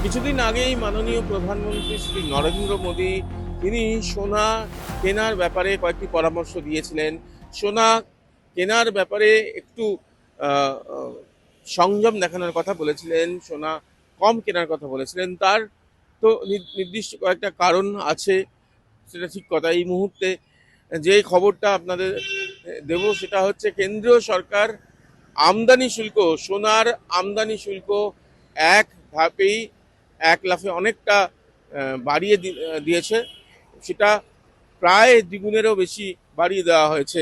কিছুদিন আগেই মাননীয় প্রধানমন্ত্রী শ্রী নরেন্দ্র মোদী তিনি সোনা কেনার ব্যাপারে কয়েকটি পরামর্শ দিয়েছিলেন। সোনা কেনার ব্যাপারে একটু আহ, আহ, সংযম দেখানোর কথা বলেছিলেন, সোনা কম কেনার কথা বলেছিলেন। তার তো নির্দিষ্ট কয়েকটা কারণ আছে, সেটা ঠিক কথা। এই মুহূর্তে যে খবরটা আপনাদের দেব সেটা হচ্ছে কেন্দ্রীয় সরকার আমদানি শুল্ক, সোনার আমদানি শুল্ক এক ধাপেই এক লাফে অনেকটা বাড়িয়ে দিয়েছে। সেটা প্রায় দ্বিগুণেরও বেশি বাড়িয়ে দেওয়া হয়েছে।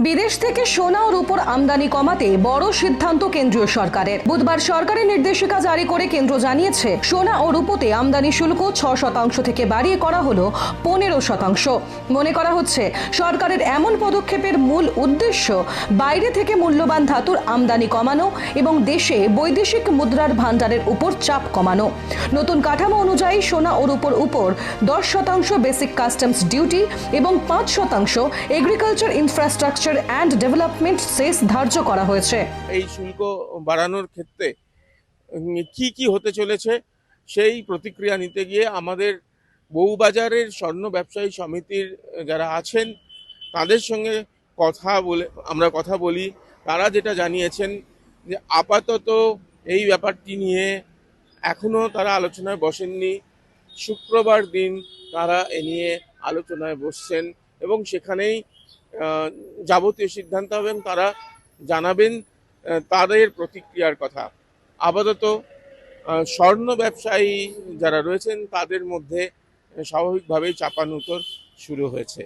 বিদেশ থেকে সোনা ও রূপোর আমদানি কমাতে বড় সিদ্ধান্ত কেন্দ্রীয় সরকারের। বুধবার সরকারি নির্দেশিকা জারি করে কেন্দ্র জানিয়েছে, সোনা ও রূপোতে আমদানি শুল্ক 6% থেকে বাড়িয়ে করা হলো 15%। মনে করা হচ্ছে, সরকারের এমন পদক্ষেপের মূল উদ্দেশ্য বাইরে থেকে মূল্যবান ধাতুর আমদানি কমানো এবং দেশে বৈদেশিক মুদ্রার ভাণ্ডারের উপর চাপ কমানো। নতুন কাঠামো অনুযায়ী সোনা ও রূপোর উপর 10% বেসিক কাস্টমস ডিউটি এবং 5% এগ্রিকালচার ইনফ্রাস্ট্রাকচার অ্যান্ড ডেভেলপমেন্ট সেস ধার্য করা হয়েছে। এই শুল্ক বাড়ানোর ক্ষেত্রে কি কি হতে চলেছে সেই প্রতিক্রিয়া নিতে গিয়ে আমাদের বউবাজারের স্বর্ণ ব্যবসায়ী সমিতির যারা আছেন তাদের সঙ্গে আমরা কথা বলি। তারা যেটা জানিয়েছেন যে আপাতত এই ব্যাপারটি নিয়ে এখনো তারা আলোচনায় বসেননি। শুক্রবার দিন তারা এ নিয়ে আলোচনায় বসছেন এবং সেখানেই যাবতীয় সিদ্ধান্ত হবেন। তারা জানাবেন তাদের প্রতিক্রিয়ার কথা। আপাতত স্বর্ণ ব্যবসায়ী যারা রয়েছেন তাদের মধ্যে স্বাভাবিকভাবেই চাপানুতর শুরু হয়েছে।